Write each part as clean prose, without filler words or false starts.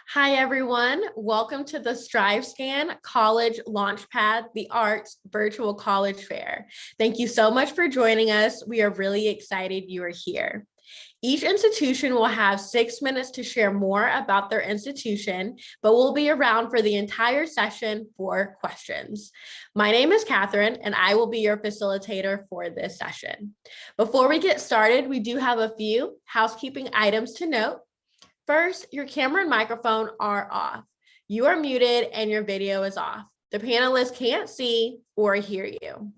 Hi, everyone. Welcome to the StriveScan College Launchpad, the Arts Virtual College Fair. Thank you so much for joining us. We are really excited you are here. Each institution will have 6 minutes to share more about their institution, but we'll be around for the entire session for questions. My name is Catherine, and I will be your facilitator for this session. Before we get started, we do have a few housekeeping items to note. First, your camera and microphone are off. You are muted and your video is off. The panelists can't see or hear you.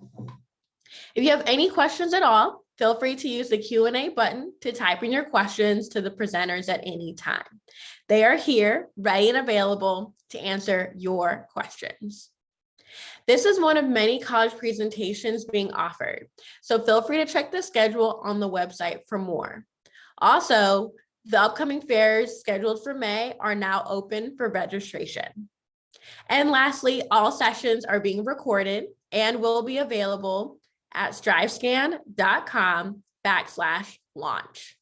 If you have any questions at all, feel free to use the Q&A button to type in your questions to the presenters at any time. They are here, ready and available to answer your questions. This is one of many college presentations being offered, so feel free to check the schedule on the website for more. Also, the upcoming fairs scheduled for May are now open for registration. And lastly, all sessions are being recorded and will be available at strivescan.com/launch.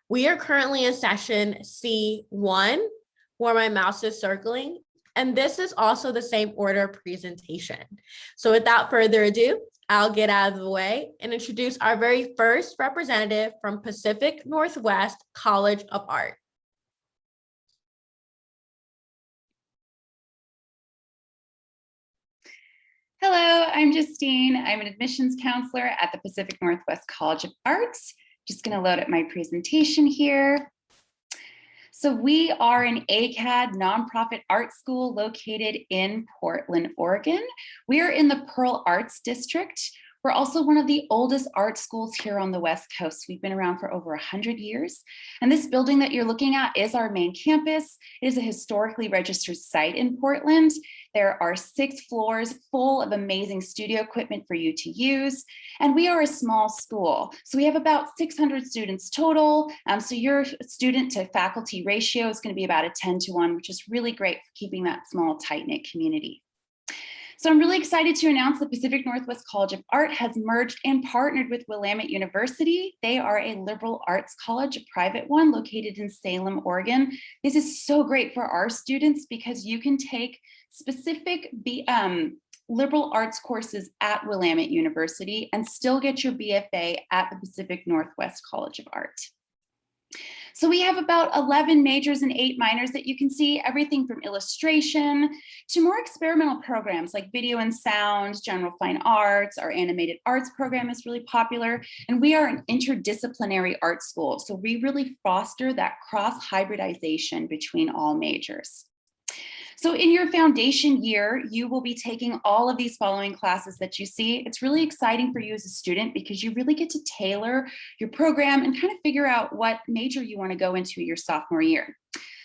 We are currently in session C1, where my mouse is circling, and this is also the same order of presentation. So without further ado, I'll get out of the way and introduce our very first representative from Pacific Northwest College of Art. Hello, I'm Justine. I'm an admissions counselor at the Pacific Northwest College of Arts. Just going to load up my presentation here. So we are an ACAD nonprofit art school located in Portland, Oregon. We are in the Pearl Arts District. We're also one of the oldest art schools here on the West Coast. We've been around for over 100 years. And this building that you're looking at is our main campus. It is a historically registered site in Portland. There are 6 floors full of amazing studio equipment for you to use. And we are a small school. So we have about 600 students total. So your student to faculty ratio is going to be about a 10-to-1, which is really great for keeping that small, tight-knit community. So I'm really excited to announce the Pacific Northwest College of Art has merged and partnered with Willamette University. They are a liberal arts college, a private one located in Salem, Oregon. This is so great for our students because you can take specific liberal arts courses at Willamette University and still get your BFA at the Pacific Northwest College of Art. So we have about 11 majors and 8 minors that you can see, everything from illustration to more experimental programs like video and sound, general fine arts. Our animated arts program is really popular, and we are an interdisciplinary art school. So we really foster that cross-hybridization between all majors. So in your foundation year, you will be taking all of these following classes that you see. It's really exciting for you as a student because you really get to tailor your program and kind of figure out what major you want to go into your sophomore year.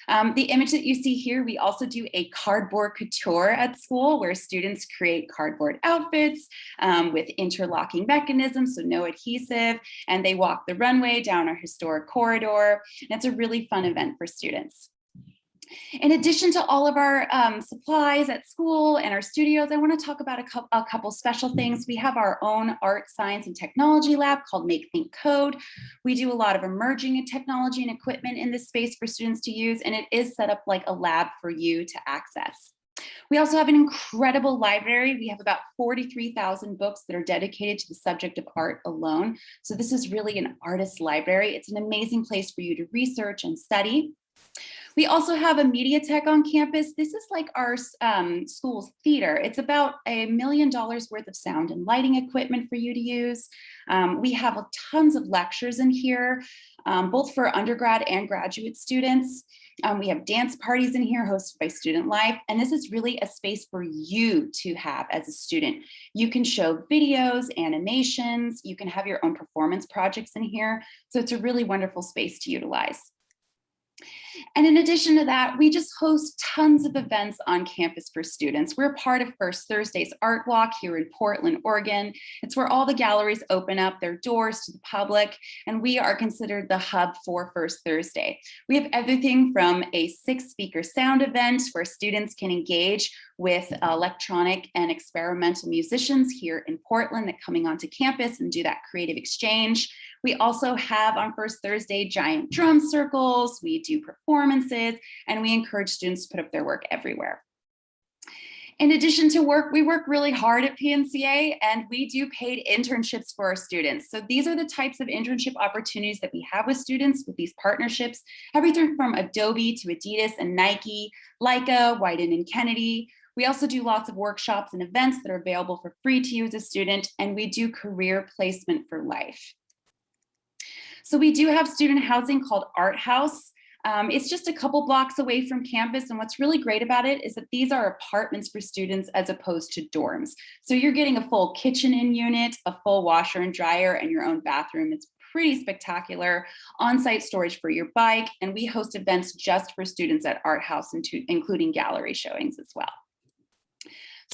The image that you see here, we also do a cardboard couture at school where students create cardboard outfits with interlocking mechanisms, so no adhesive, and they walk the runway down our historic corridor. And it's a really fun event for students. In addition to all of our supplies at school and our studios, I want to talk about a couple special things. We have our own art, science, and technology lab called Make, Think, Code. We do a lot of emerging technology and equipment in this space for students to use, and it is set up like a lab for you to access. We also have an incredible library. We have about 43,000 books that are dedicated to the subject of art alone. So this is really an artist library. It's an amazing place for you to research and study. We also have a media tech on campus. This is like our school's theater. It's about $1 million worth of sound and lighting equipment for you to use. We have tons of lectures in here, both for undergrad and graduate students. We have dance parties in here hosted by Student Life, and this is really a space for you to have as a student. You can show videos, animations, you can have your own performance projects in here. So it's a really wonderful space to utilize. And in addition to that, we just host tons of events on campus for students. We're part of First Thursday's Art Walk here in Portland, Oregon. It's where all the galleries open up their doors to the public, and we are considered the hub for First Thursday. We have everything from a 6-speaker sound event where students can engage with electronic and experimental musicians here in Portland that coming onto campus and do that creative exchange. We also have on first Thursday giant drum circles, we do performances, and we encourage students to put up their work everywhere. In addition to work, we work really hard at PNCA, and we do paid internships for our students. So these are the types of internship opportunities that we have with students with these partnerships, everything from Adobe to Adidas and Nike, Leica, Wyden and Kennedy. We also do lots of workshops and events that are available for free to you as a student, and we do career placement for life. So we do have student housing called Art House. It's just a couple blocks away from campus. And what's really great about it is that these are apartments for students as opposed to dorms. So you're getting a full kitchen in unit, a full washer and dryer, and your own bathroom. It's pretty spectacular. On-site storage for your bike. And we host events just for students at Art House, including gallery showings as well.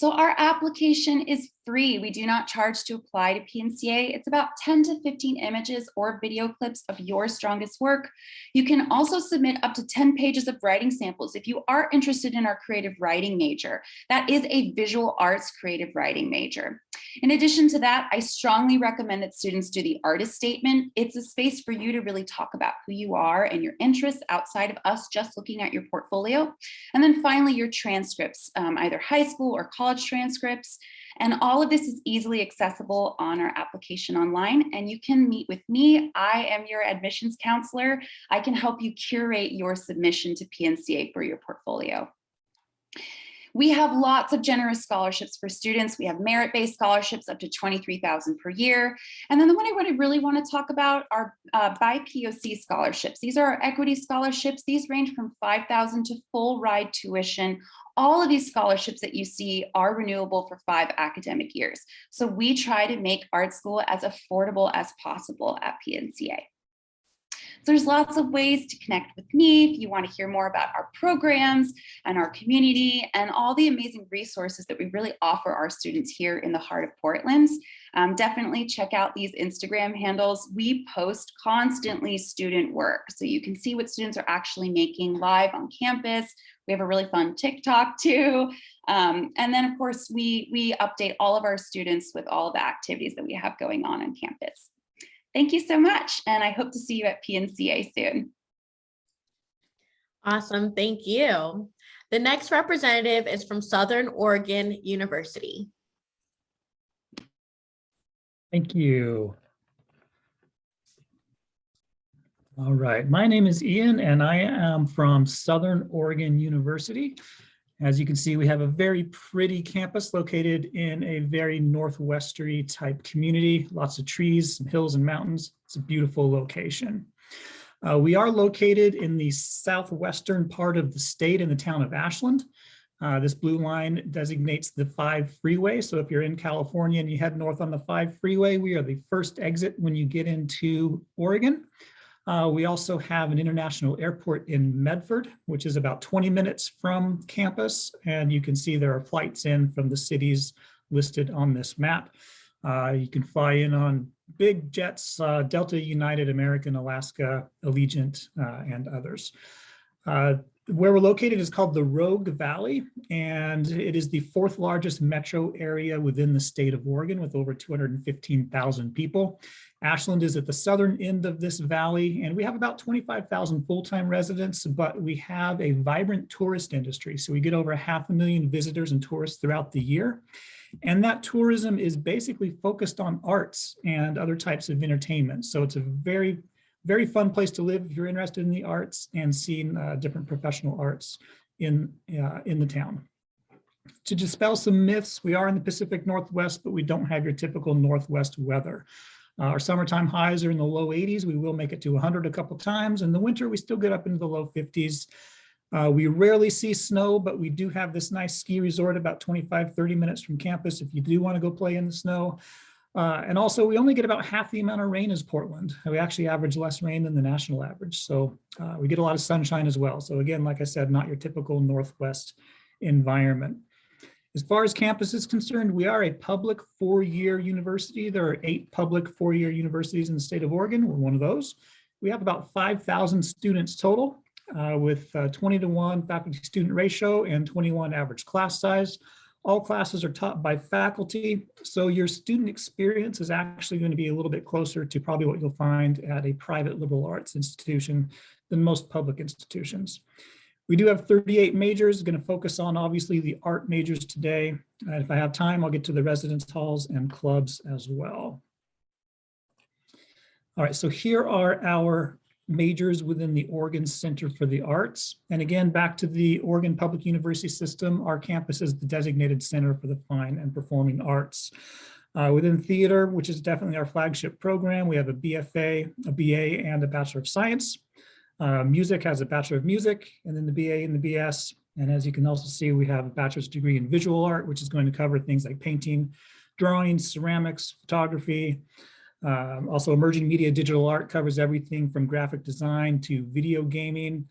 So our application is free. We do not charge to apply to PNCA. It's about 10 to 15 images or video clips of your strongest work. You can also submit up to 10 pages of writing samples if you are interested in our creative writing major. That is a visual arts creative writing major. In addition to that, I strongly recommend that students do the artist statement. It's a space for you to really talk about who you are and your interests outside of us just looking at your portfolio. And then finally, your transcripts, either high school or college transcripts. And all of this is easily accessible on our application online, and you can meet with me. I am your admissions counselor. I can help you curate your submission to PNCA for your portfolio. We have lots of generous scholarships for students. We have merit-based scholarships up to $23,000 per year. And then the one I really want to talk about are by POC scholarships. These are our equity scholarships. These range from $5,000 to full ride tuition. All of these scholarships that you see are renewable for 5 academic years. So we try to make art school as affordable as possible at PNCA. So there's lots of ways to connect with me if you want to hear more about our programs and our community and all the amazing resources that we really offer our students here in the heart of Portland. Definitely check out these Instagram handles. We post constantly student work, so you can see what students are actually making live on campus. We have a really fun TikTok too. And then of course, we update all of our students with all of the activities that we have going on campus. Thank you so much, and I hope to see you at PNCA soon. Awesome, thank you. The next representative is from Southern Oregon University. Thank you. All right, my name is Ian, and I am from Southern Oregon University. As you can see, we have a very pretty campus located in a very northwesterly type community, lots of trees, some hills and mountains. It's a beautiful location. We are located in the southwestern part of the state in the town of Ashland. This blue line designates the 5 freeway. So if you're in California and you head north on the 5 freeway, we are the first exit when you get into Oregon. We also have an international airport in Medford, which is about 20 minutes from campus. And you can see there are flights in from the cities listed on this map. You can fly in on big jets, Delta, United, American, Alaska, Allegiant, and others. Where we're located is called the Rogue Valley, and it is the 4th largest metro area within the state of Oregon with over 215,000 people. Ashland is at the southern end of this valley, and we have about 25,000 full-time residents, but we have a vibrant tourist industry. So we get over 500,000 visitors and tourists throughout the year. And that tourism is basically focused on arts and other types of entertainment. So it's a very fun place to live if you're interested in the arts and seeing different professional arts in the town. To dispel some myths, we are in the Pacific Northwest, but we don't have your typical Northwest weather. Our summertime highs are in the low 80s. We will make it to 100 a couple times. In the winter, we still get up into the low 50s. We rarely see snow, but we do have this nice ski resort about 25-30 minutes from campus if you do want to go play in the snow. And also, we only get about half the amount of rain as Portland. We actually average less rain than the national average. So we get a lot of sunshine as well. So again, like I said, not your typical Northwest environment. As far as campus is concerned, we are a public 4-year university. There are 8 public 4-year universities in the state of Oregon. We're one of those. We have about 5,000 students total with 20-to-1 faculty student ratio and 21 average class size. All classes are taught by faculty, so your student experience is actually going to be a little bit closer to probably what you'll find at a private liberal arts institution than most public institutions. We do have 38 majors, going to focus on obviously the art majors today. If I have time, I'll get to the residence halls and clubs as well. All right, so here are our majors within the Oregon Center for the Arts. And again, back to the Oregon Public University system, our campus is the designated center for the fine and performing arts. Within theater, which is definitely our flagship program, we have a BFA, a BA, and a Bachelor of Science. Music has a Bachelor of Music, and then the BA and the BS. And as you can also see, we have a bachelor's degree in visual art, which is going to cover things like painting, drawing, ceramics, photography. Also, emerging media digital art covers everything from graphic design to video gaming,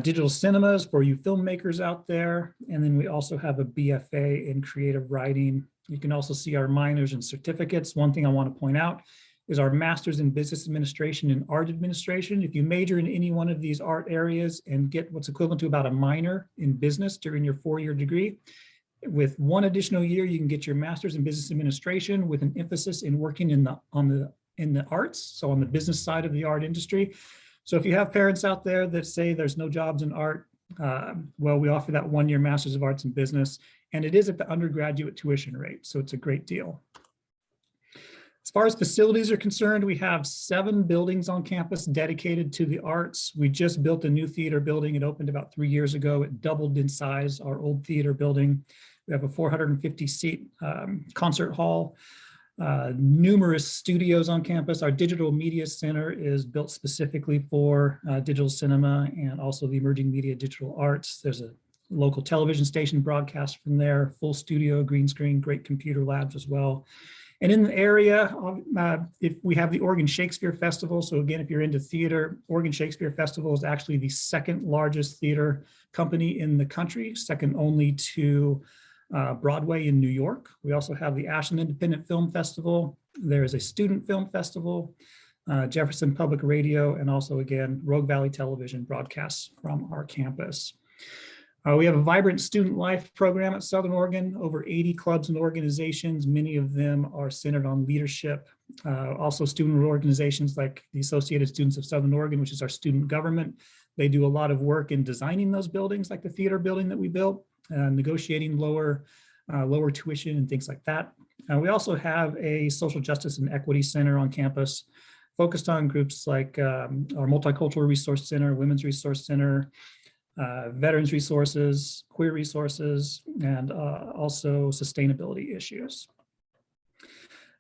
digital cinemas for you filmmakers out there. And then we also have a BFA in creative writing. You can also see our minors and certificates. One thing I want to point out is our master's in business administration and art administration. If you major in any one of these art areas and get what's equivalent to about a minor in business during your 4-year degree, with one additional year, you can get your master's in business administration with an emphasis in working in the arts, so on the business side of the art industry. So if you have parents out there that say there's no jobs in art, well, we offer that 1-year master's of arts in business, and it is at the undergraduate tuition rate, so it's a great deal. As far as facilities are concerned, we have 7 buildings on campus dedicated to the arts. We just built a new theater building. It opened about 3 years ago. It doubled in size, our old theater building. We have a 450-seat concert hall, numerous studios on campus. Our digital media center is built specifically for digital cinema and also the emerging media digital arts. There's a local television station broadcast from there, full studio, green screen, great computer labs as well. And in the area, if we have the Oregon Shakespeare Festival. So again, if you're into theater, Oregon Shakespeare Festival is actually the 2nd largest theater company in the country, second only to Broadway in New York. We also have the Ashland Independent Film Festival. There is a student film festival, Jefferson Public Radio, and also again, Rogue Valley Television broadcasts from our campus. We have a vibrant student life program at Southern Oregon, over 80 clubs and organizations. Many of them are centered on leadership. Also student organizations like the Associated Students of Southern Oregon, which is our student government. They do a lot of work in designing those buildings, like the theater building that we built, negotiating lower tuition and things like that. We also have a social justice and equity center on campus focused on groups like our Multicultural Resource Center, Women's Resource Center, veterans resources, queer resources, and also sustainability issues.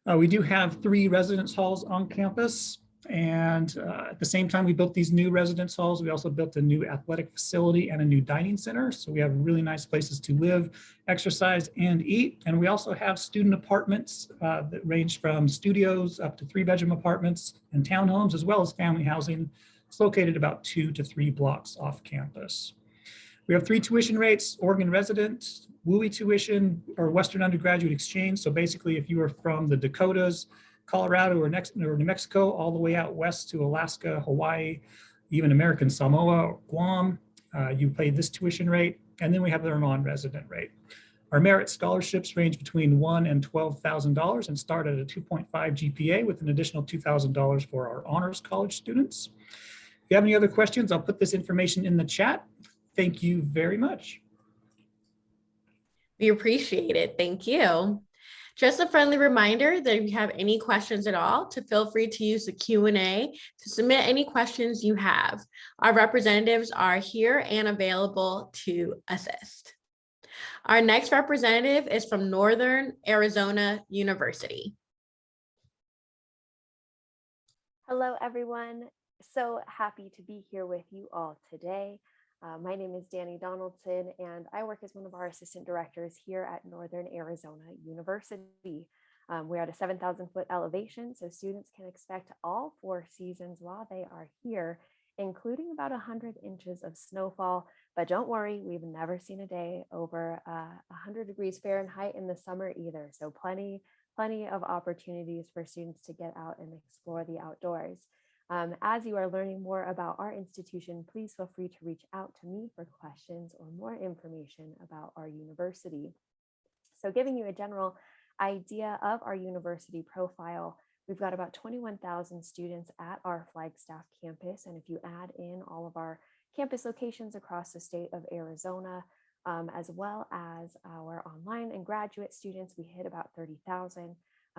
We do have 3 residence halls on campus. And at the same time we built these new residence halls, we also built a new athletic facility and a new dining center. So we have really nice places to live, exercise, and eat. And we also have student apartments that range from studios up to 3-bedroom apartments and townhomes, as well as family housing. It's located about 2 to 3 blocks off campus. We have 3 tuition rates: Oregon resident, WUI tuition, or Western undergraduate exchange. So basically, if you are from the Dakotas, Colorado, or New Mexico, all the way out west to Alaska, Hawaii, even American Samoa or Guam, you pay this tuition rate. And then we have their non-resident rate. Our merit scholarships range between $1,000 and $12,000 and start at a 2.5 GPA with an additional $2,000 for our honors college students. If you have any other questions, I'll put this information in the chat. Thank you very much. We appreciate it. Thank you. Just a friendly reminder that if you have any questions at all, to feel free to use the Q&A to submit any questions you have. Our representatives are here and available to assist. Our next representative is from Northern Arizona University. Hello, everyone. So happy to be here with you all today. My name is Danny Donaldson, and I work as one of our assistant directors here at Northern Arizona University. We're at a 7,000-foot elevation, so students can expect all 4 seasons while they are here, including about 100 inches of snowfall. But don't worry, we've never seen a day over 100 degrees Fahrenheit in the summer either. So plenty of opportunities for students to get out and explore the outdoors. As you are learning more about our institution, please feel free to reach out to me for questions or more information about our university. So giving you a general idea of our university profile, we've got about 21,000 students at our Flagstaff campus. And if you add in all of our campus locations across the state of Arizona, as well as our online and graduate students, we hit about 30,000.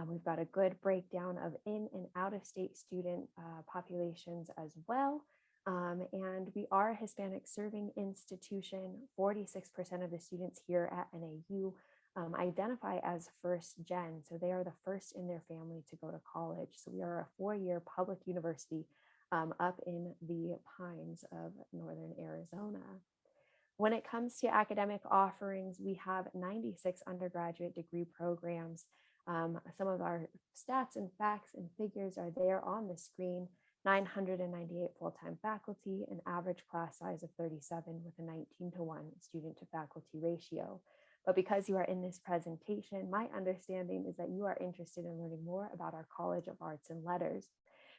We've got a good breakdown of in and out of state student populations as well. And we are a Hispanic serving institution. 46% of the students here at NAU identify as first gen. So they are the first in their family to go to college. So we are a 4-year public university up in the pines of Northern Arizona. When it comes to academic offerings, we have 96 undergraduate degree programs. Some of our stats and facts and figures are there on the screen. 998 full-time faculty, an average class size of 37 with a 19-to-1 student to faculty ratio. But because you are in this presentation, my understanding is that you are interested in learning more about our College of Arts and Letters.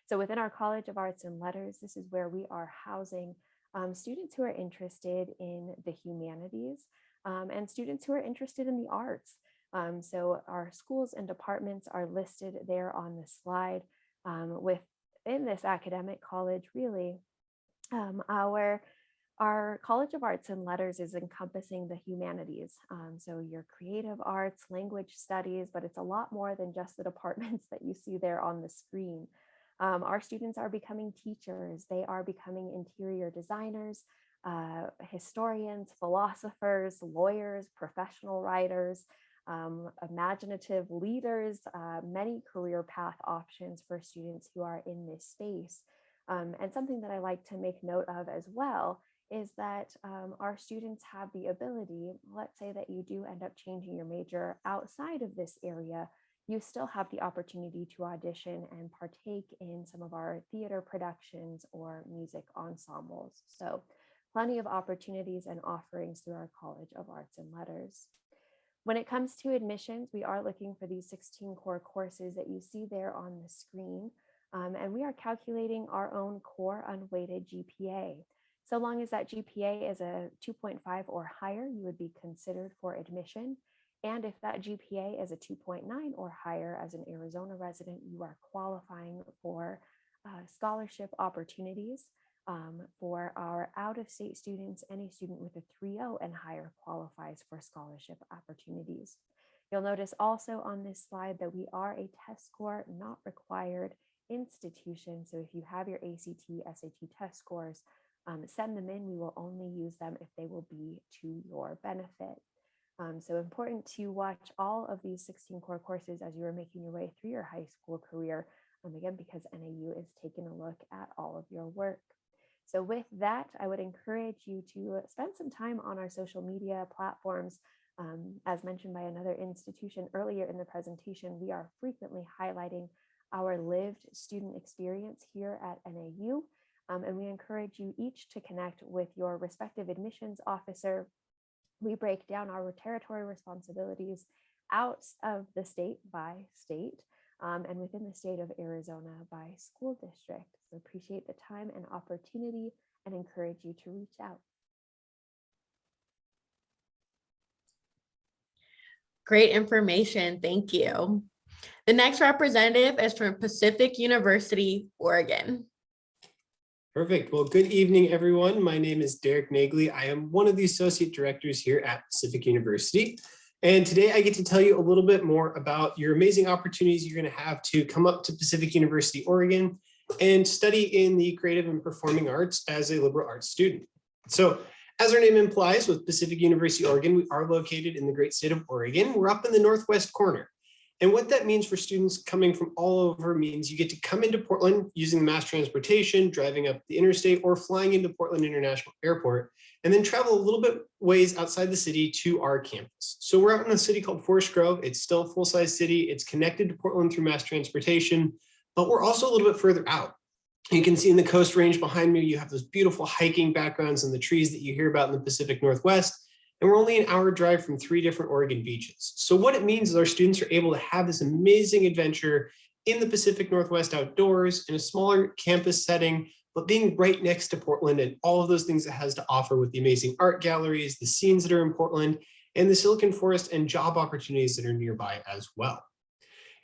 So within our College of Arts and Letters, this is where we are housing students who are interested in the humanities and students who are interested in the arts. So our schools and departments are listed there on the slide. Within this academic college, really, our College of Arts and Letters is encompassing the humanities. So your creative arts, language studies, but it's a lot more than just the departments that you see there on the screen. Our students are becoming teachers. They are becoming interior designers, historians, philosophers, lawyers, professional writers, imaginative leaders, many career path options for students who are in this space. And something that I like to make note of as well is that our students have the ability, let's say that you do end up changing your major outside of this area, you still have the opportunity to audition and partake in some of our theater productions or music ensembles. So plenty of opportunities and offerings through our College of Arts and Letters. When it comes to admissions, we are looking for these 16 core courses that you see there on the screen. And we are calculating our own core unweighted GPA. So long as that GPA is a 2.5 or higher, you would be considered for admission. And if that GPA is a 2.9 or higher as an Arizona resident, you are qualifying for scholarship opportunities. For our out-of-state students, any student with a 3.0 and higher qualifies for scholarship opportunities. You'll notice also on this slide that we are a test score not required institution. So if you have your ACT, SAT test scores, send them in. We will only use them if they will be to your benefit. So important to watch all of these 16 core courses as you are making your way through your high school career, again, because NAU is taking a look at all of your work. So with that, I would encourage you to spend some time on our social media platforms. As mentioned by another institution earlier in the presentation, we are frequently highlighting our lived student experience here at NAU. And we encourage you each to connect with your respective admissions officer. We break down our territory responsibilities out of the state by state and within the state of Arizona by school district. So appreciate the time and opportunity and encourage you to reach out. Great information. Thank you. The next representative is from Pacific University, Oregon. Perfect. Well, good evening, everyone. My name is Derek Nagley. I am one of the associate directors here at Pacific University. And today I get to tell you a little bit more about your amazing opportunities you're going to have to come up to Pacific University, Oregon, and study in the creative and performing arts as a liberal arts student. So as our name implies, with Pacific University, Oregon, we are located in the great state of Oregon. We're up in the northwest corner. And what that means for students coming from all over means you get to come into Portland using mass transportation, driving up the interstate, or flying into Portland International Airport, and then travel a little bit ways outside the city to our campus. So we're out in a city called Forest Grove. It's still a full-size city. It's connected to Portland through mass transportation, but we're also a little bit further out. You can see in the Coast Range behind me, you have those beautiful hiking backgrounds and the trees that you hear about in the Pacific Northwest. And we're only an hour drive from 3 different Oregon beaches. So what it means is our students are able to have this amazing adventure in the Pacific Northwest outdoors in a smaller campus setting, but being right next to Portland and all of those things it has to offer with the amazing art galleries, the scenes that are in Portland, and the Silicon Forest and job opportunities that are nearby as well.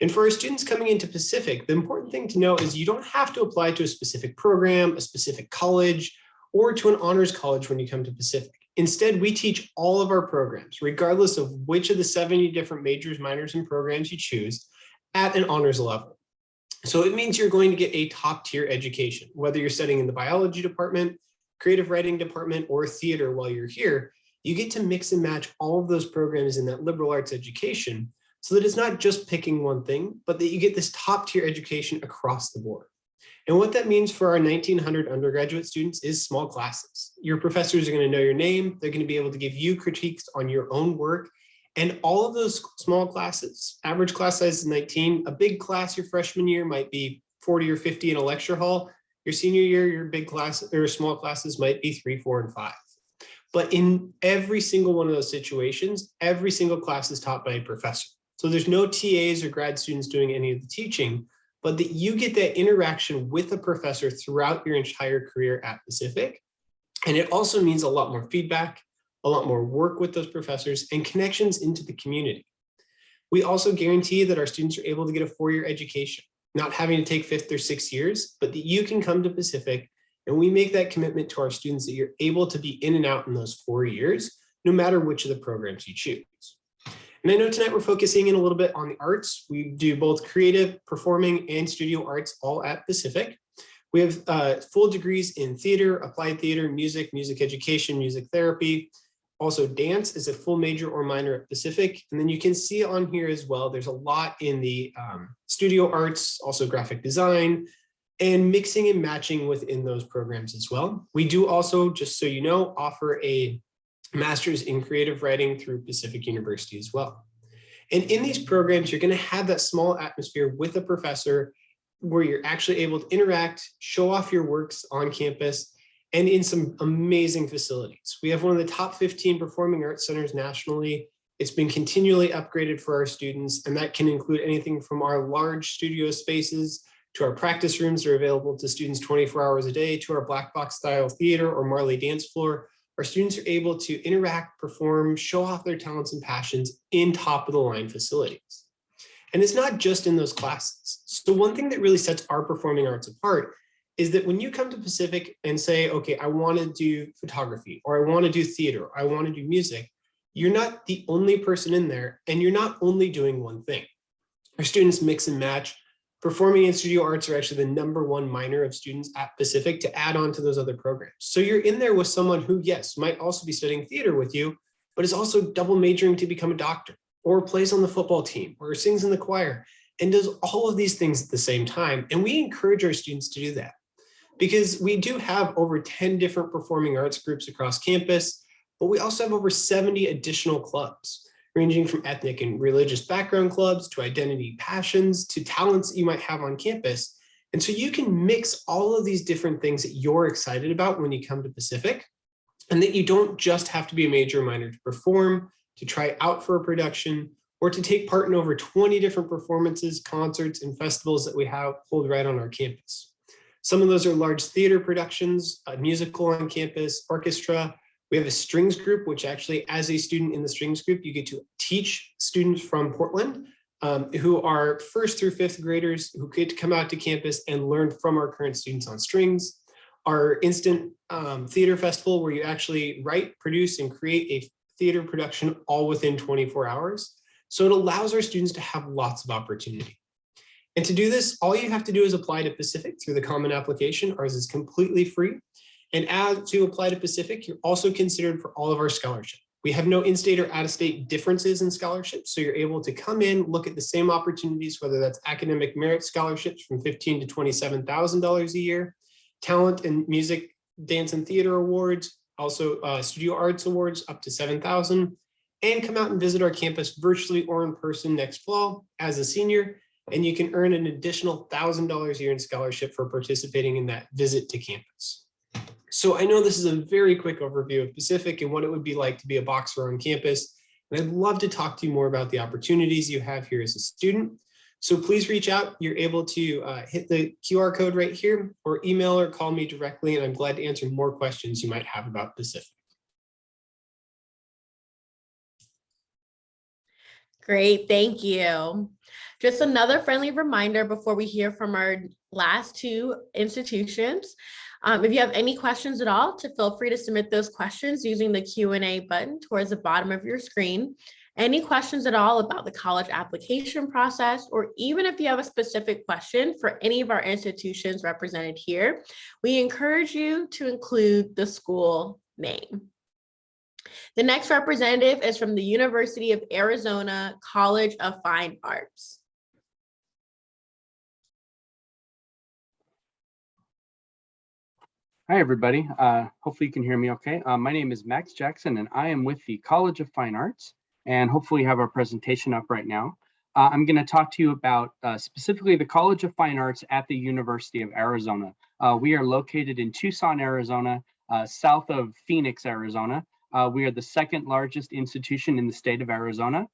And for our students coming into Pacific, the important thing to know is you don't have to apply to a specific program, a specific college, or to an honors college when you come to Pacific. Instead, we teach all of our programs, regardless of which of the 70 different majors, minors, and programs you choose, at an honors level. So it means you're going to get a top tier education, whether you're studying in the biology department, creative writing department, or theater while you're here. You get to mix and match all of those programs in that liberal arts education so that it's not just picking one thing, but that you get this top tier education across the board. And what that means for our 1900 undergraduate students is small classes. Your professors are going to know your name. They're going to be able to give you critiques on your own work. And all of those small classes, average class size is 19. A big class your freshman year might be 40 or 50 in a lecture hall. Your senior year, your big class or small classes might be 3, 4, and 5. But in every single one of those situations, every single class is taught by a professor. So there's no TAs or grad students doing any of the teaching, but that you get that interaction with a professor throughout your entire career at Pacific. And it also means a lot more feedback, a lot more work with those professors, and connections into the community. We also guarantee that our students are able to get a 4-year education, not having to take 5th or 6th years, but that you can come to Pacific, and we make that commitment to our students that you're able to be in and out in those 4 years, no matter which of the programs you choose. And I know tonight we're focusing in a little bit on the arts. We do both creative, performing, and studio arts all at Pacific. We have full degrees in theater, applied theater, music, music education, music therapy. Also, dance is a full major or minor at Pacific. And then you can see on here as well, there's a lot in the studio arts, also graphic design, and mixing and matching within those programs as well. We do also, just so you know, offer a master's in creative writing through Pacific University as well. And in these programs, you're going to have that small atmosphere with a professor where you're actually able to interact, show off your works on campus, and in some amazing facilities. We have one of the top 15 performing arts centers nationally. It's been continually upgraded for our students, and that can include anything from our large studio spaces to our practice rooms that are available to students 24 hours a day, to our black box style theater or Marley dance floor. Our students are able to interact, perform, show off their talents and passions in top of the line facilities. And it's not just in those classes. So one thing that really sets our performing arts apart is that when you come to Pacific and say, okay, I want to do photography, or I want to do theater, or I want to do music, you're not the only person in there, and you're not only doing one thing. Our students mix and match. Performing and studio arts are actually the #1 minor of students at Pacific to add on to those other programs. So you're in there with someone who, yes, might also be studying theater with you, but is also double majoring to become a doctor, or plays on the football team, or sings in the choir, and does all of these things at the same time. And we encourage our students to do that because we do have over 10 different performing arts groups across campus, but we also have over 70 additional clubs, ranging from ethnic and religious background clubs to identity passions to talents that you might have on campus. And so you can mix all of these different things that you're excited about when you come to Pacific, and that you don't just have to be a major or minor to perform, to try out for a production, or to take part in over 20 different performances, concerts, and festivals that we hold right on our campus. Some of those are large theater productions, a musical on campus, orchestra. We have a strings group, which actually, as a student in the strings group, you get to teach students from Portland who are 1st through 5th graders who get to come out to campus and learn from our current students on strings. Our instant theater festival, where you actually write, produce, and create a theater production all within 24 hours. So it allows our students to have lots of opportunity. And to do this, all you have to do is apply to Pacific through the Common Application. Ours is completely free. And as you apply to Pacific, you're also considered for all of our scholarships. We have no in-state or out-of-state differences in scholarships, so you're able to come in, look at the same opportunities, whether that's academic merit scholarships from $15,000 to $27,000 a year, talent and music, dance and theater awards, also studio arts awards up to $7,000, and come out and visit our campus virtually or in person next fall as a senior, and you can earn an additional $1,000 a year in scholarship for participating in that visit to campus. So I know this is a very quick overview of Pacific and what it would be like to be a boxer on campus. And I'd love to talk to you more about the opportunities you have here as a student. So please reach out. You're able to hit the QR code right here, or email or call me directly, and I'm glad to answer more questions you might have about Pacific. Great, thank you. Just another friendly reminder before we hear from our last two institutions. If you have any questions at all, feel free to submit those questions using the Q&A button towards the bottom of your screen. Any questions at all about the college application process, or even if you have a specific question for any of our institutions represented here, we encourage you to include the school name. The next representative is from the University of Arizona College of Fine Arts. Hi, everybody. Hopefully you can hear me okay. My name is Max Jackson, and I am with the College of Fine Arts, and hopefully you have our presentation up right now. I'm going to talk to you about specifically the College of Fine Arts at the University of Arizona. We are located in Tucson, Arizona, south of Phoenix, Arizona. We are the second largest institution in the state of Arizona.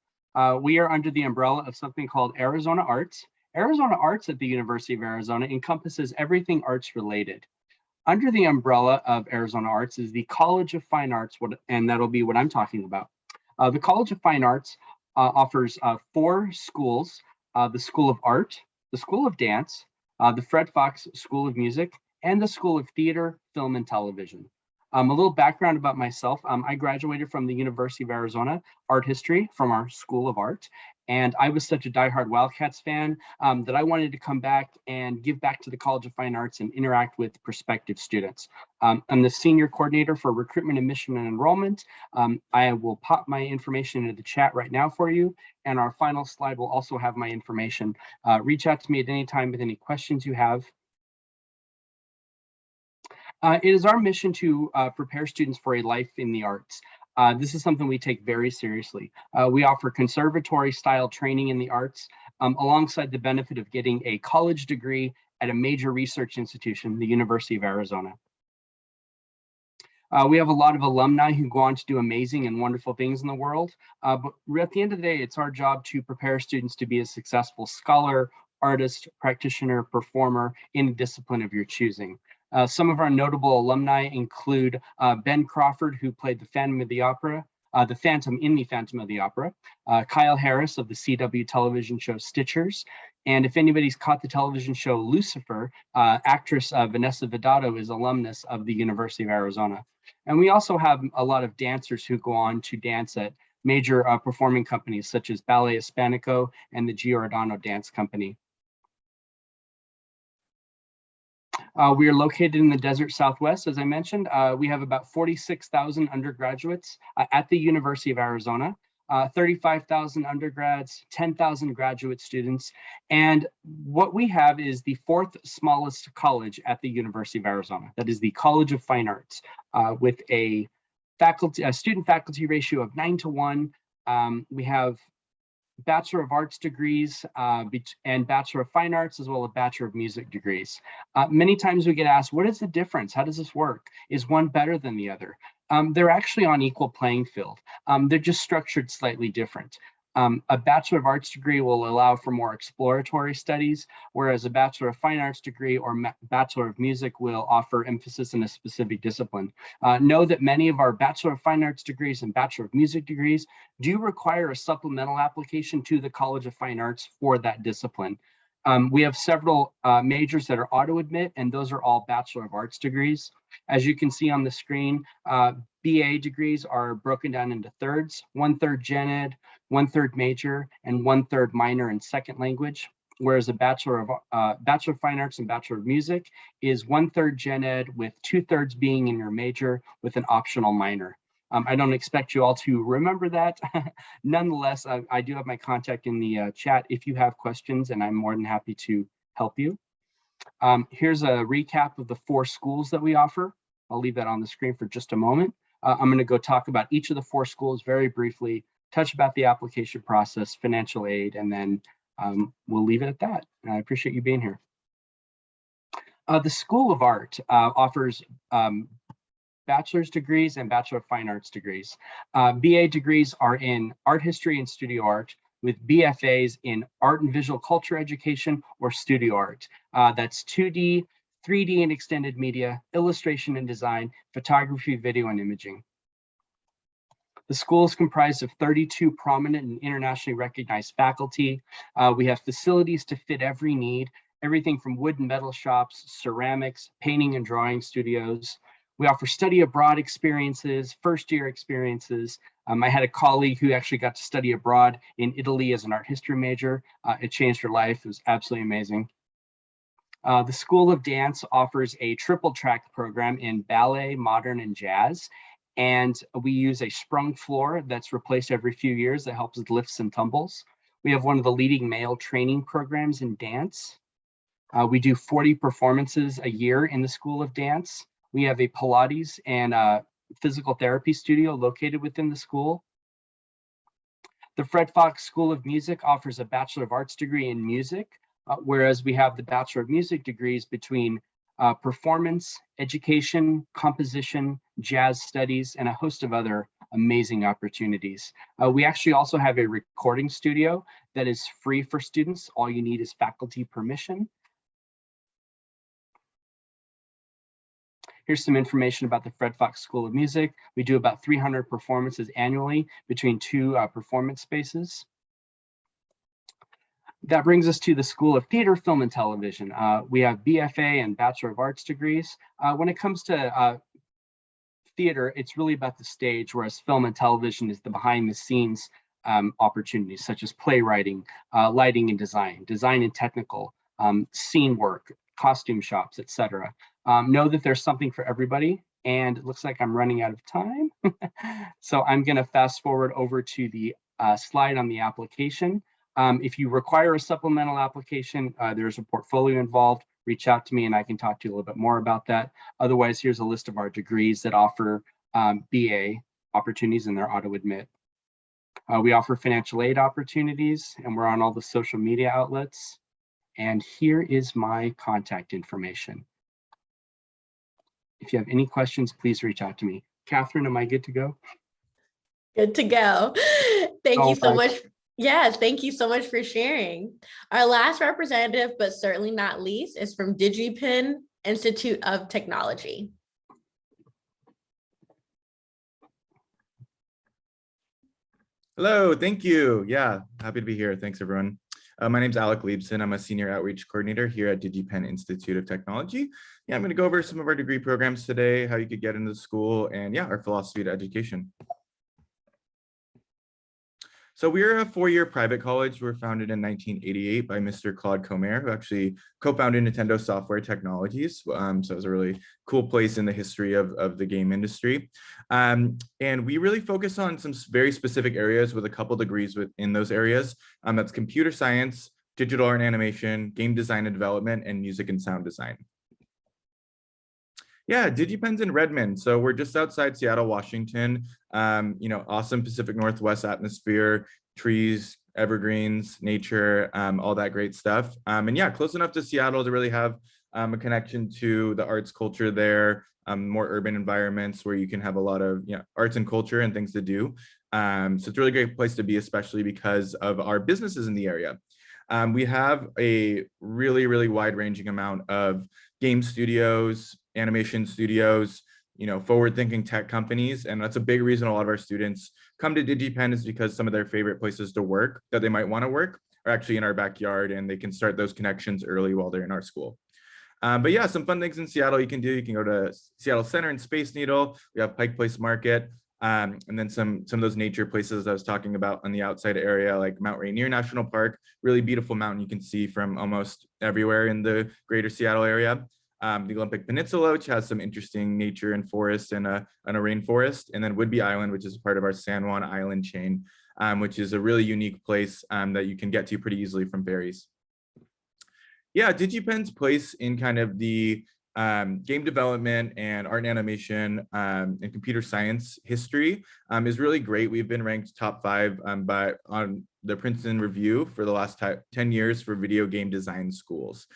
We are under the umbrella of something called Arizona Arts. Arizona Arts at the University of Arizona encompasses everything arts related. Under the umbrella of Arizona Arts is the College of Fine Arts, and that'll be what I'm talking about. The College of Fine Arts offers 4 schools: the School of Art, the School of Dance, the Fred Fox School of Music, and the School of Theater, Film, and Television. A little background about myself. I graduated from the University of Arizona art history from our School of Art. And I was such a diehard Wildcats fan that I wanted to come back and give back to the College of Fine Arts and interact with prospective students. I'm the senior coordinator for recruitment, admission, and enrollment. I will pop my information into the chat right now for you. And our final slide will also have my information. Reach out to me at any time with any questions you have. It is our mission to prepare students for a life in the arts. This is something we take very seriously. We offer conservatory style training in the arts alongside the benefit of getting a college degree at a major research institution, the University of Arizona. We have a lot of alumni who go on to do amazing and wonderful things in the world. But at the end of the day, it's our job to prepare students to be a successful scholar, artist, practitioner, performer in a discipline of your choosing. Some of our notable alumni include Ben Crawford, who played the Phantom of the Opera, the Phantom in the Phantom of the Opera, Kyle Harris of the CW television show Stitchers, and if anybody's caught the television show Lucifer, actress Vanessa Vidotto is alumnus of the University of Arizona. And we also have a lot of dancers who go on to dance at major performing companies such as Ballet Hispanico and the Giordano Dance Company. We are located in the desert Southwest, as I mentioned. We have about 46,000 undergraduates at the University of Arizona, 35,000 undergrads, 10,000 graduate students. And what we have is the 4th smallest college at the University of Arizona. That is the College of Fine Arts, with a student-faculty ratio of 9:1. We have Bachelor of Arts degrees and Bachelor of Fine Arts, as well as Bachelor of Music degrees. Many times we get asked, what is the difference? How does this work? Is one better than the other? They're actually on equal playing field. They're just structured slightly different. A Bachelor of Arts degree will allow for more exploratory studies, whereas a Bachelor of Fine Arts degree or Bachelor of Music will offer emphasis in a specific discipline. Know that many of our Bachelor of Fine Arts degrees and Bachelor of Music degrees do require a supplemental application to the College of Fine Arts for that discipline. We have several majors that are auto-admit, and those are all Bachelor of Arts degrees. As you can see on the screen, BA degrees are broken down into thirds: 1/3 Gen Ed, 1/3 major, and 1/3 minor and second language. Whereas a Bachelor of Fine Arts and Bachelor of Music is 1/3 Gen Ed, with 2/3 being in your major with an optional minor. I don't expect you all to remember that. Nonetheless, I do have my contact in the chat if you have questions, and I'm more than happy to help you. Here's a recap of the 4 schools that we offer. I'll leave that on the screen for just a moment. I'm going to go talk about each of the 4 schools very briefly, touch about the application process, financial aid, and then we'll leave it at that. And I appreciate you being here. The School of Art offers bachelor's degrees and Bachelor of Fine Arts degrees. BA degrees are in art history and studio art, with BFAs in art and visual culture education or studio art. That's 2D, 3D and extended media, illustration and design, photography, video, and imaging. The school is comprised of 32 prominent and internationally recognized faculty. We have facilities to fit every need, everything from wood and metal shops, ceramics, painting and drawing studios. We offer study abroad experiences, first-year experiences. I had a colleague who actually got to study abroad in Italy as an art history major. It changed her life. It was absolutely amazing. The School of Dance offers a triple track program in ballet, modern, and jazz. And we use a sprung floor that's replaced every few years that helps with lifts and tumbles. We have one of the leading male training programs in dance. We do 40 performances a year in the School of Dance. We have a Pilates and physical therapy studio located within the school. The Fred Fox School of Music offers a Bachelor of Arts degree in music, whereas we have the Bachelor of Music degrees between performance, education, composition, jazz studies, and a host of other amazing opportunities. We actually also have a recording studio that is free for students. All you need is faculty permission. Here's some information about the Fred Fox School of Music. We do about 300 performances annually between two performance spaces. That brings us to the School of Theater, Film, and Television. We have BFA and Bachelor of Arts degrees. When it comes to theater, it's really about the stage, whereas film and television is the behind the scenes opportunities, such as playwriting, lighting and design and technical, scene work, costume shops, etc. Know that there's something for everybody, and it looks like I'm running out of time. So I'm gonna fast forward over to the slide on the application. If you require a supplemental application, there's a portfolio involved. Reach out to me and I can talk to you a little bit more about that. Otherwise, here's a list of our degrees that offer BA opportunities and their auto admit. We offer financial aid opportunities, and we're on all the social media outlets. And here is my contact information. If you have any questions, please reach out to me. Catherine, am I good to go? Good to go. Thank you so much. Yes, thank you so much for sharing. Our last representative, but certainly not least, is from DigiPen Institute of Technology. Hello, thank you. Yeah, happy to be here. Thanks, everyone. My name is Alec Liebson. I'm a senior outreach coordinator here at DigiPen Institute of Technology. Yeah, I'm going to go over some of our degree programs today, how you could get into school, and yeah, our philosophy to education. So we're a four-year private college. We were founded in 1988 by Mr. Claude Comer, who actually co-founded Nintendo Software Technologies. So it was a really cool place in the history of the game industry. And we really focus on some very specific areas with a couple degrees within those areas. That's computer science, digital art and animation, game design and development, and music and sound design. Yeah, DigiPen's in Redmond. So we're just outside Seattle, Washington. Awesome Pacific Northwest atmosphere, trees, evergreens, nature, all that great stuff. And yeah, close enough to Seattle to really have a connection to the arts culture there, more urban environments where you can have a lot of arts and culture and things to do. So it's a really great place to be, especially because of our businesses in the area. We have a really, really wide-ranging amount of game studios, animation studios, forward-thinking tech companies. And that's a big reason a lot of our students come to DigiPen, is because some of their favorite places to work that they might want to work are actually in our backyard, and they can start those connections early while they're in our school. But yeah, some fun things in Seattle you can do. You can go to Seattle Center and Space Needle. We have Pike Place Market. And then some of those nature places I was talking about on the outside area, like Mount Rainier National Park, really beautiful mountain you can see from almost everywhere in the greater Seattle area. The Olympic Peninsula, which has some interesting nature and forest and a rainforest, and then Whidbey Island, which is part of our San Juan Island chain, which is a really unique place that you can get to pretty easily from ferries. Yeah, DigiPen's place in kind of the game development and art and animation and computer science history is really great. We've been ranked top 5 on the Princeton Review for the last 10 years for video game design schools.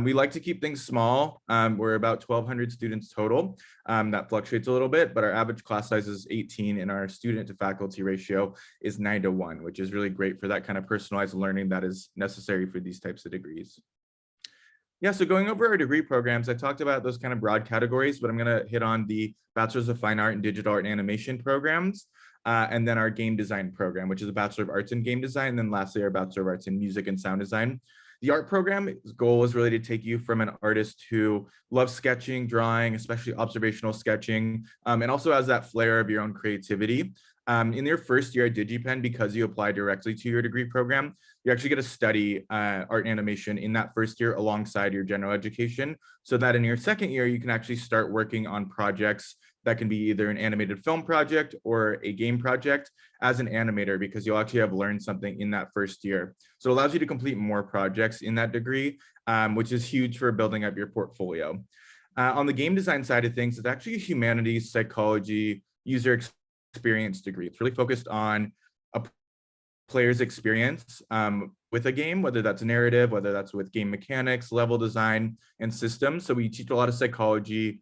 We like to keep things small. We're about 1,200 students total. That fluctuates a little bit, but our average class size is 18 and our student to faculty ratio is 9:1, which is really great for that kind of personalized learning that is necessary for these types of degrees. Yeah, so going over our degree programs, I talked about those kind of broad categories, but I'm going to hit on the Bachelor's of Fine Art and Digital Art and Animation programs. and then our game design program, which is a Bachelor of Arts in Game Design, and then lastly, our Bachelor of Arts in Music and Sound Design. The art program's goal is really to take you from an artist who loves sketching, drawing, especially observational sketching, and also has that flair of your own creativity. In your first year at DigiPen, because you apply directly to your degree program, you actually get to study art and animation in that first year alongside your general education, so that in your second year, you can actually start working on projects that can be either an animated film project or a game project as an animator, because you'll actually have learned something in that first year. So it allows you to complete more projects in that degree, which is huge for building up your portfolio. On the game design side of things, it's actually a humanities, psychology, user experience degree. It's really focused on a player's experience with a game, whether that's narrative, whether that's with game mechanics, level design, and systems. So we teach a lot of psychology,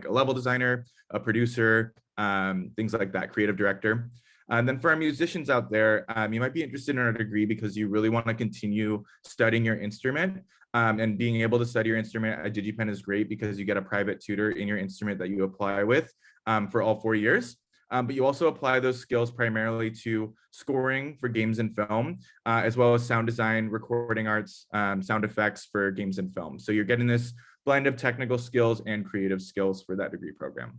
a level designer, a producer, things like that, creative director. And then for our musicians out there, you might be interested in our degree because you really want to continue studying your instrument. And being able to study your instrument at DigiPen is great because you get a private tutor in your instrument that you apply with for all 4 years. But you also apply those skills primarily to scoring for games and film, as well as sound design, recording arts, sound effects for games and film. So you're getting this blend of technical skills and creative skills for that degree program.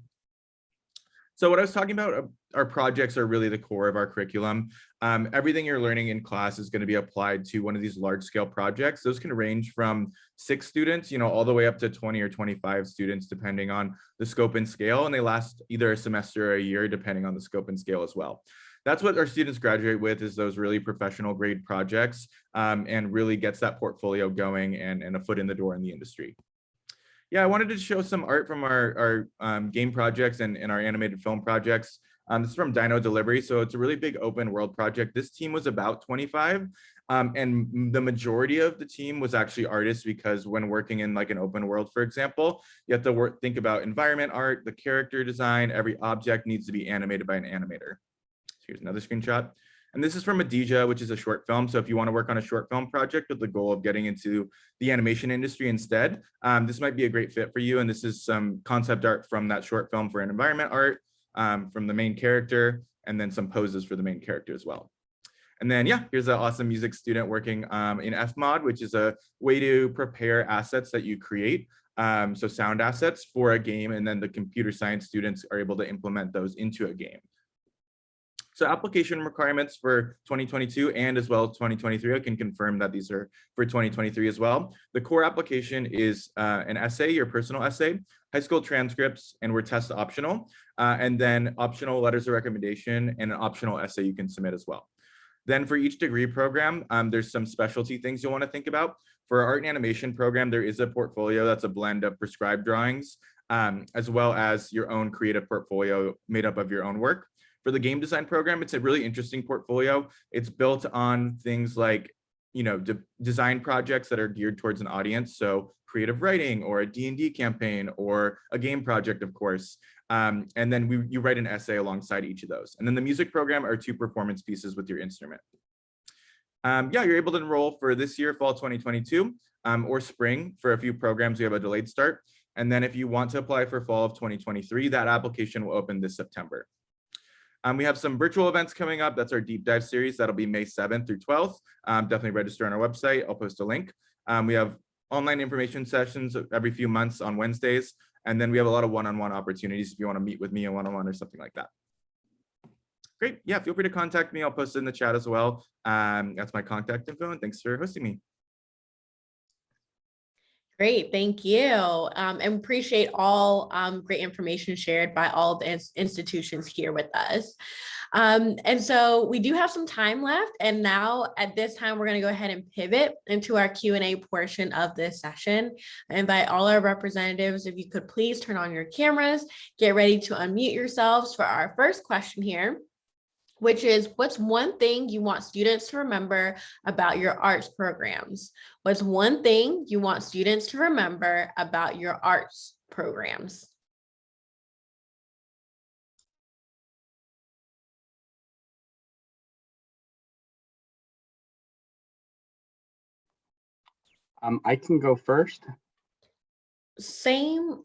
So what I was talking about, our projects are really the core of our curriculum. Everything you're learning in class is going to be applied to one of these large scale projects. Those can range from 6 students, all the way up to 20 or 25 students, depending on the scope and scale. And they last either a semester or a year, depending on the scope and scale as well. That's what our students graduate with, is those really professional grade projects, and really gets that portfolio going and a foot in the door in the industry. Yeah, I wanted to show some art from our game projects and our animated film projects. This is from Dino Delivery. So it's a really big open world project. This team was about 25, and the majority of the team was actually artists, because when working in like an open world, for example, you have to think about environment art, the character design, every object needs to be animated by an animator. So here's another screenshot. And this is from Adija, which is a short film. So if you want to work on a short film project with the goal of getting into the animation industry instead, this might be a great fit for you. And this is some concept art from that short film for an environment art, from the main character, and then some poses for the main character as well. And then, yeah, here's an awesome music student working in FMOD, which is a way to prepare assets that you create. So sound assets for a game, and then the computer science students are able to implement those into a game. So application requirements for 2022 and as well as 2023, I can confirm that these are for 2023 as well. The core application is an essay, your personal essay, high school transcripts, and we're test optional, and then optional letters of recommendation and an optional essay you can submit as well. Then for each degree program, there's some specialty things you'll want to think about. For our art and animation program, there is a portfolio that's a blend of prescribed drawings, as well as your own creative portfolio made up of your own work. For the game design program, it's a really interesting portfolio. It's built on things like, design projects that are geared towards an audience. So creative writing or a D&D campaign or a game project, of course. And then you write an essay alongside each of those. And then the music program are 2 performance pieces with your instrument. Yeah, you're able to enroll for this year, fall 2022, or spring. For a few programs, we have a delayed start. And then if you want to apply for fall of 2023, that application will open this September. We have some virtual events coming up. That's our deep dive series. That'll be May 7th through 12th. Definitely register on our website. I'll post a link. We have online information sessions every few months on Wednesdays. And then we have a lot of one-on-one opportunities if you want to meet with me one-on-one or something like that. Great. Yeah, feel free to contact me. I'll post it in the chat as well. That's my contact info, and thanks for hosting me. Great, thank you. And appreciate all great information shared by all the institutions here with us. And so we do have some time left. And now at this time, we're going to go ahead and pivot into our Q&A portion of this session. I invite all our representatives, if you could please turn on your cameras, get ready to unmute yourselves for our first question here, which is, what's one thing you want students to remember about your arts programs? What's one thing you want students to remember about your arts programs? I can go first. Same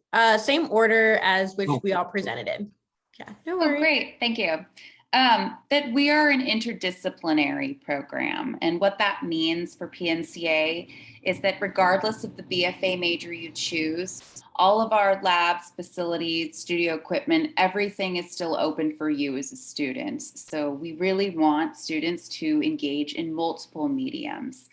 order as which we all presented in. Yeah, no Oh, worries. great. Thank you. That we are an interdisciplinary program. And what that means for PNCA is that regardless of the BFA major you choose, all of our labs, facilities, studio equipment, everything is still open for you as a student. So we really want students to engage in multiple mediums.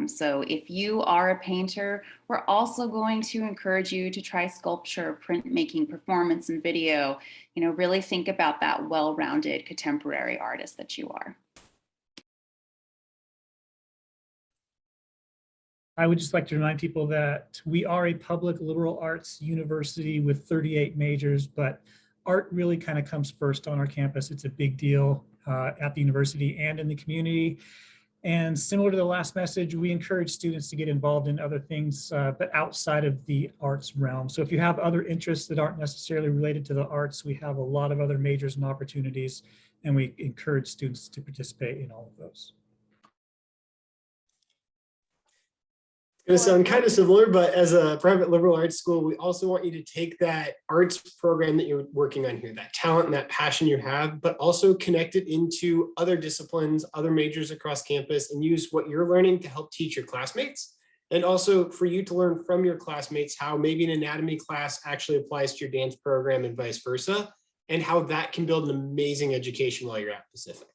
So if you are a painter, we're also going to encourage you to try sculpture, printmaking, performance, and video. You know, really think about that well-rounded contemporary artist that you are. I would just like to remind people that we are a public liberal arts university with 38 majors, but art really kind of comes first on our campus. It's a big deal at the university and in the community. And similar to the last message, we encourage students to get involved in other things, but outside of the arts realm. So if you have other interests that aren't necessarily related to the arts, we have a lot of other majors and opportunities, and we encourage students to participate in all of those. It's going to sound kind of similar, but as a private liberal arts school, we also want you to take that arts program that you're working on here, that talent and that passion you have, but also connect it into other disciplines, other majors across campus, and use what you're learning to help teach your classmates. And also for you to learn from your classmates how maybe an anatomy class actually applies to your dance program and vice versa, and how that can build an amazing education while you're at Pacific.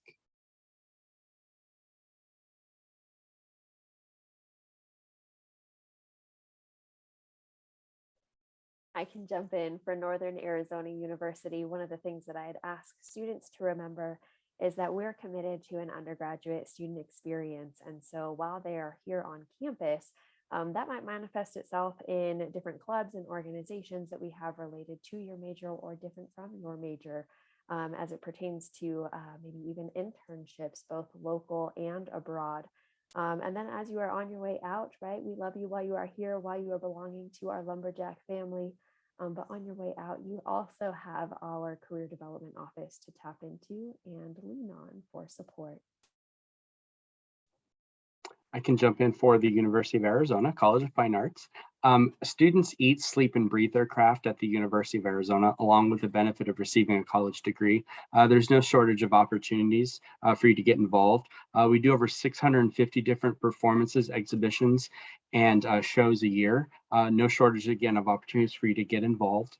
I can jump in. For Northern Arizona University, one of the things that I'd ask students to remember is that we're committed to an undergraduate student experience. And so while they are here on campus, that might manifest itself in different clubs and organizations that we have related to your major or different from your major, as it pertains to maybe even internships, both local and abroad. And then as you are on your way out, right, we love you while you are here, while you are belonging to our lumberjack family. But on your way out, you also have our career development office to tap into and lean on for support. I can jump in for the University of Arizona College of Fine Arts. Students eat, sleep, and breathe their craft at the University of Arizona, along with the benefit of receiving a college degree. There's no shortage of opportunities for you to get involved. We do over 650 different performances, exhibitions, and shows a year. No shortage, again, of opportunities for you to get involved.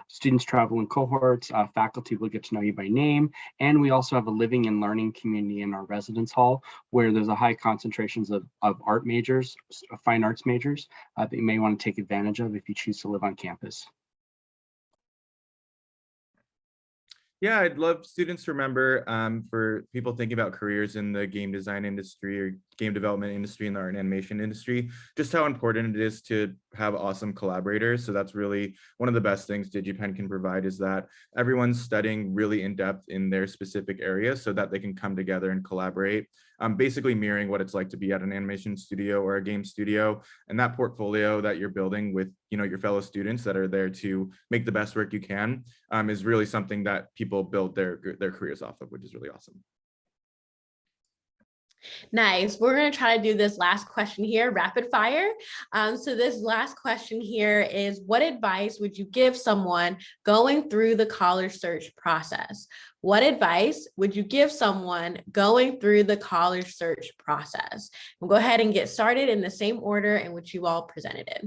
Students travel in cohorts, faculty will get to know you by name, and we also have a living and learning community in our residence hall where there's a high concentrations of art majors, fine arts majors that you may want to take advantage of if you choose to live on campus. Yeah, I'd love students to remember for people thinking about careers in the game design industry or game development industry and the art and animation industry, just how important it is to have awesome collaborators. So that's really one of the best things DigiPen can provide, is that everyone's studying really in depth in their specific area so that they can come together and collaborate, basically mirroring what it's like to be at an animation studio or a game studio. And that portfolio that you're building with your fellow students that are there to make the best work you can is really something that people build their careers off of, which is really awesome. Nice. We're going to try to do this last question here, rapid fire. So this last question here is, what advice would you give someone going through the college search process? What advice would you give someone going through the college search process? We'll go ahead and get started in the same order in which you all presented it.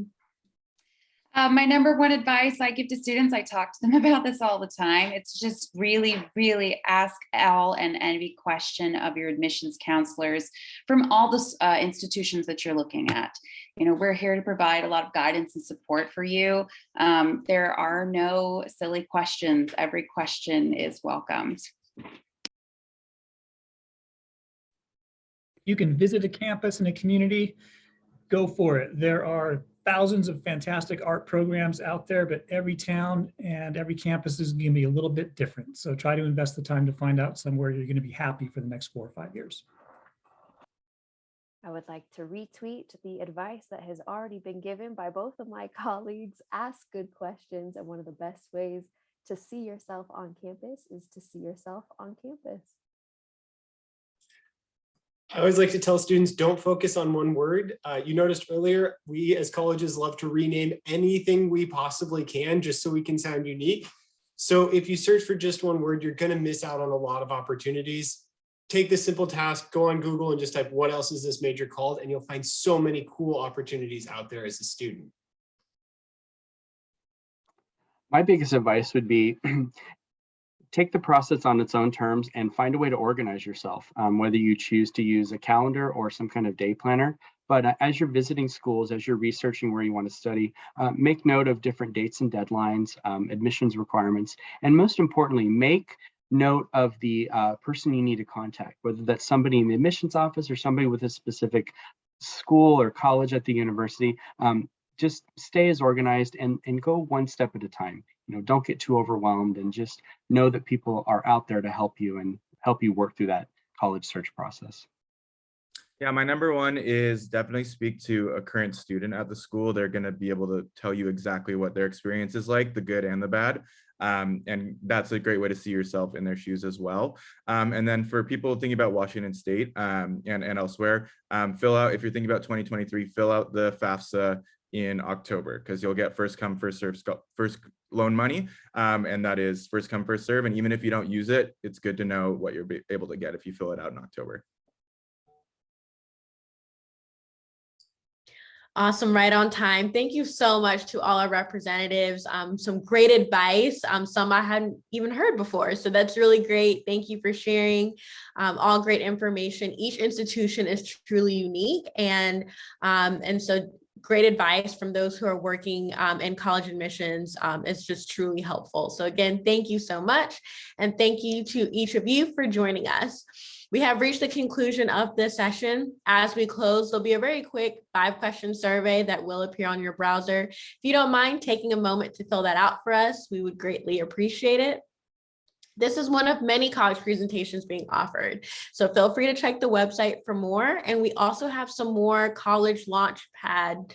My number one advice I give to students, I talk to them about this all the time. It's just really, really ask all and every question of your admissions counselors from all the institutions that you're looking at. We're here to provide a lot of guidance and support for you. There are no silly questions. Every question is welcomed. You can visit a campus and a community, go for it. There are thousands of fantastic art programs out there, but every town and every campus is going to be a little bit different. So try to invest the time to find out somewhere you're going to be happy for the next 4 or 5 years. I would like to retweet the advice that has already been given by both of my colleagues. Ask good questions, and one of the best ways to see yourself on campus is to see yourself on campus. I always like to tell students, don't focus on one word. You noticed earlier, we as colleges love to rename anything we possibly can just so we can sound unique. So if you search for just one word, you're going to miss out on a lot of opportunities. Take this simple task, go on Google and just type, what else is this major called? And you'll find so many cool opportunities out there as a student. My biggest advice would be take the process on its own terms and find a way to organize yourself, whether you choose to use a calendar or some kind of day planner. But as you're visiting schools, as you're researching where you want to study, make note of different dates and deadlines, admissions requirements, and most importantly, make note of the person you need to contact, whether that's somebody in the admissions office or somebody with a specific school or college at the university. Just stay as organized and go one step at a time. Don't get too overwhelmed, and just know that people are out there to help you and help you work through that college search process. Yeah, my number one is definitely speak to a current student at the school. They're going to be able to tell you exactly what their experience is like, the good and the bad. And that's a great way to see yourself in their shoes as well. And then for people thinking about Washington State and elsewhere, fill out, if you're thinking about 2023, fill out the FAFSA in October, because you'll get first come, first serve, first loan money. And that is first come, first serve. And even if you don't use it, it's good to know what you're able to get if you fill it out in October. Awesome, right on time. Thank you so much to all our representatives. Some great advice, some I hadn't even heard before. So that's really great. Thank you for sharing all great information. Each institution is truly unique. And so great advice from those who are working in college admissions is just truly helpful. So again, thank you so much. And thank you to each of you for joining us. We have reached the conclusion of this session. As we close, there'll be a very quick 5-question survey that will appear on your browser. If you don't mind taking a moment to fill that out for us, we would greatly appreciate it. This is one of many college presentations being offered, so feel free to check the website for more. And we also have some more college launchpad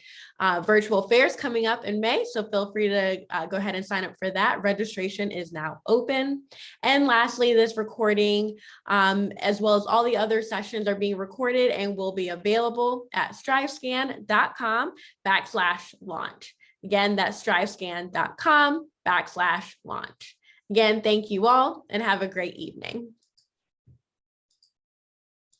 virtual fairs coming up in May, so feel free to go ahead and sign up for that. Registration is now open. And lastly, this recording, as well as all the other sessions, are being recorded and will be available at strivescan.com/launch. Again, that's strivescan.com/launch. Again, thank you all and have a great evening.